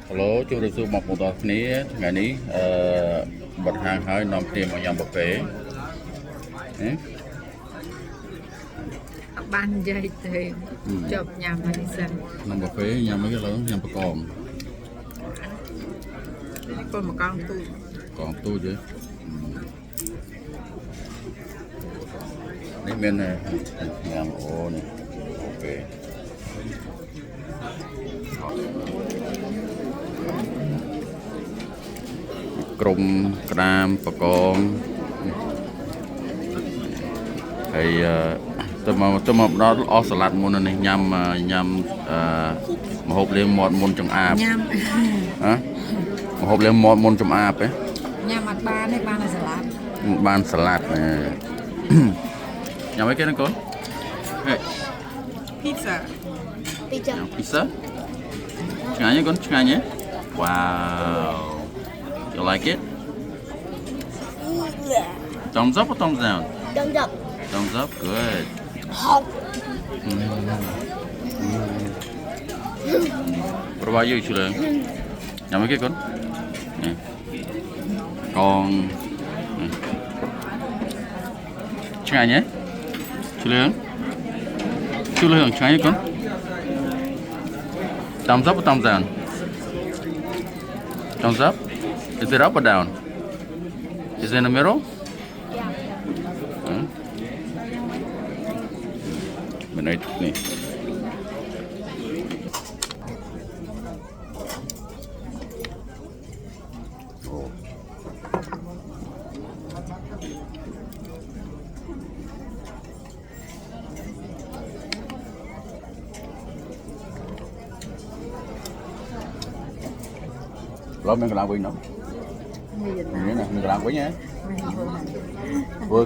Hello ជួបសួរបងប្អូនទាំងគ្នាថ្ងៃនេះបិទហាងហើយនាំគ្នាមកញ៉ាំកាហ្វេបាននិយាយទេចប់ញ៉ាំហើយសិនញ៉ាំកាហ្វេញ៉ាំអីគេឡើយញ៉ាំបកងកូនមកកងទូចទេនេះមានញ៉ាំអូនេះកាហ្វេក្រុមក្តាមបកងហើយទៅមកដល់អស់សាឡាត់មុននេះញ៉ាំម្ហូបលាងមាត់មុនចង្អាបញ៉ាំម្ហូបលាងមាត់មុនចង្អាបញ៉ាំអត់បានទេបានតែសាឡាត់បានសាឡាត់ញ៉ាំអីគេណាកូនហេ pizza ឆ្ងាញ់ទេកូនឆ្ងាញ់ទេ Wow You like it? Yeah. Thumbs up or thumbs down? Thumbs up. Thumbs up, good. Hot. What about you, Chula? Nhắm mấy cái con. Nè. Con. Chừng ai nhé? Chula. Chula hưởng chừng ai con? Thumbs up or thumbs down? Thumbs up? Is it up or down? Is it in the middle? Yeah. Bên đây nè. Lo mình làm gì nữa? Nè, mình làm quấy nha. Vừa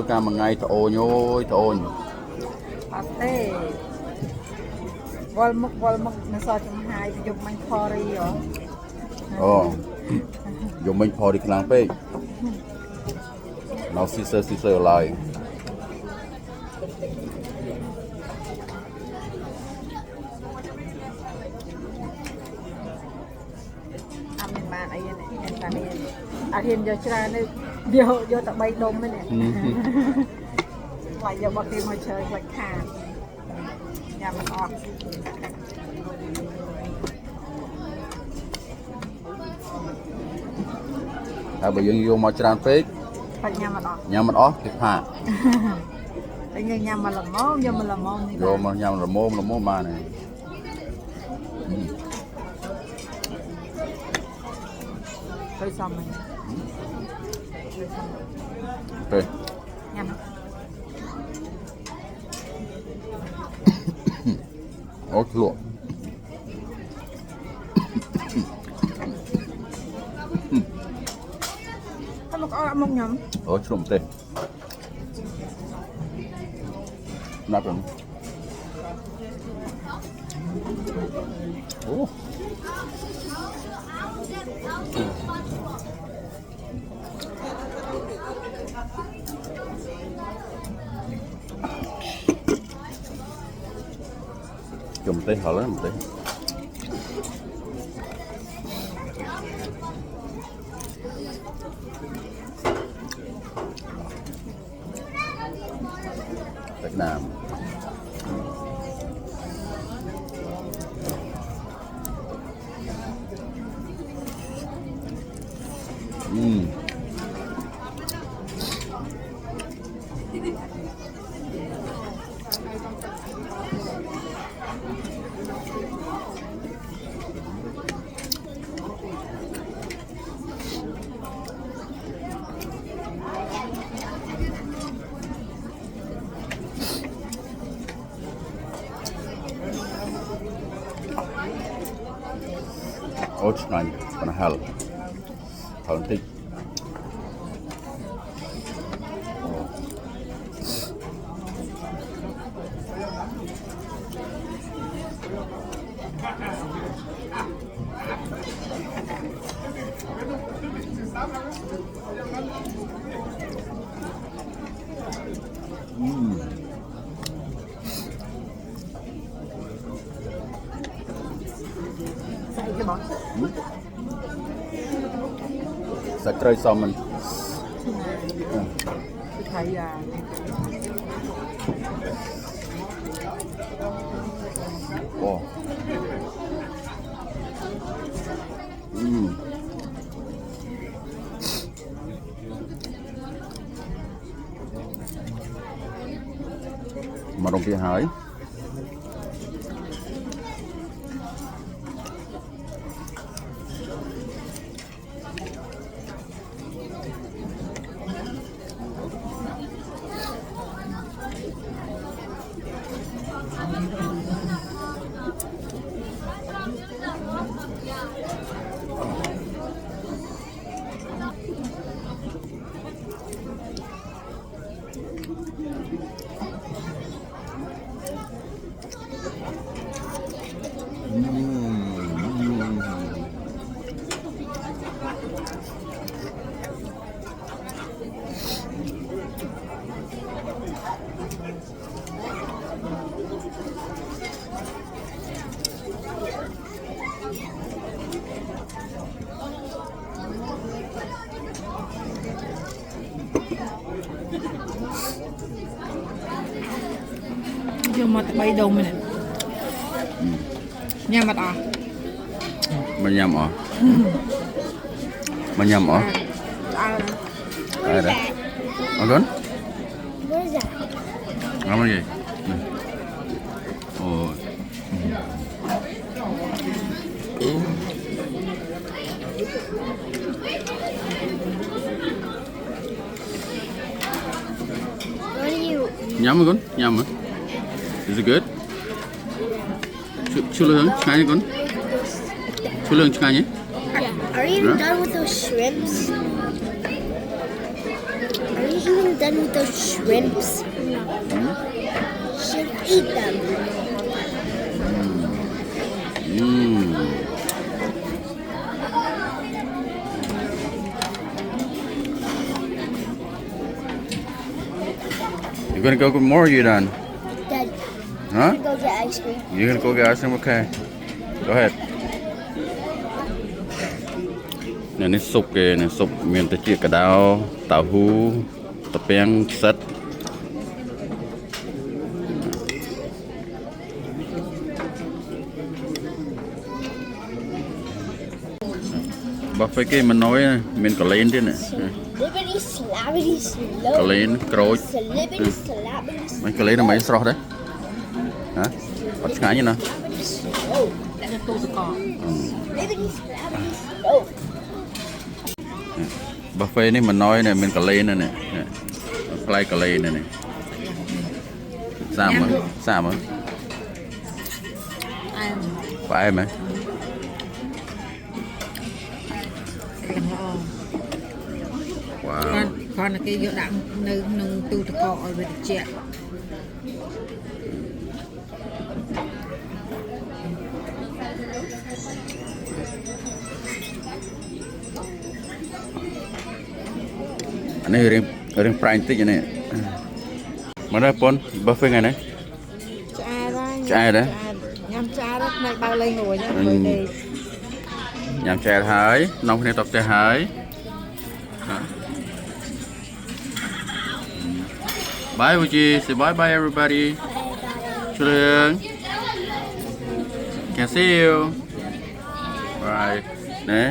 ca một ngày thôi thôi. អត់ទេវល់មុខនៅសល់ចំហាយទៅយកមាញ់ខរីហ៎អូយកមិញផរីខ្លាំងពេកនៅស៊ីសើឡើយអត់មានបានអីទេតែនេះអត់ហ៊ានយកច្រើនទេយកតែ3ដុំទេនេះខ្លាចយកមកគេមកchơiខ្លាចខាតញ៉ាំមិនអស់ហើយបើយើងយកមកច្រើនពេកខ្លាចញ៉ាំមិនអស់គេផាកតែញ៉ាំមកល្មមយកមកល្មមនេះយកមកញ៉ាំល្មមបានហើយទៅសំហ្នឹងទៅញ៉ាំអូឆ្លក់តែមកអត់មកញ៉ាំអូឆ្លក់ទេណាប់អូchùm tí họ lấy một tí Việt Nam Ôi này còn hell thằng tích Cái bó សាច់ត្រីសមមិន คือไทยยา អូមករំពីហើយ យកមកតែ3ដុំនេះញ៉ាំអត់អស់ មិនញ៉ាំអស់មិនញ៉ាំអស់ អើ អើអរគុណ What is that? អរមកនិយាយអូ What are you? ញ៉ាំអរគុណញ៉ាំ Is it good ឈ្លឿងឆ្ងាញ់អរគុណឈ្លឿងឆ្ងាញ់ហ៎ Yeah. Are you even done with those shrimps? Are you even done with those shrimps? No. Should eat them. You're gonna go get more, or you done? Dad, Huh? go get ice cream. You're gonna go get ice cream? Okay. Go ahead. នេះស៊ុបគេនេះស៊ុបមានតែជាកដោតៅហ៊ូត្រពាំងផ្សិតបាហ្វេគេមិនណយមានកលែនទៀតណា Slibbity slabbity slow. កលែនក្រូច Slibbity slabbity មិនកលែនមិនស្រស់ទេហ៎អត់ឆ្ងាញ់ទេណា slow. តែទូទឹកកក Slibbity slabbity slow. បាហ្វេនេះមិនណយនេះមានកលែននេះផ្លែកលែននេះសាមសាម អែម ផ្អែមហ៎ ទាំងល្អ វ៉ាវ គ្រាន់តែគេយកដាក់នៅក្នុងទូទឹកកកឲ្យវាត្រជាក់ អានេះរឿងប្រៃបន្តិចនេះមកដល់ប៉ុនបាហ្វេថ្ងៃនេះ ឆ្អែតហើយ ឆ្អែតហ៎ ញ៉ាំឆ្អែតហើយផ្នែកបើលេងរួចហើយ ញ៉ាំចែកហើយនាំគ្នាទៅផ្ទះហើយបាយវូជី say bye bye everybody ជ្រឿង can see you bye ណែ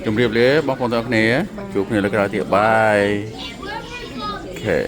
ជម្រាបលាបងប្អូនទាំងគ្នាជួបគ្នាលើកក្រោយទៀតបាយអូខេ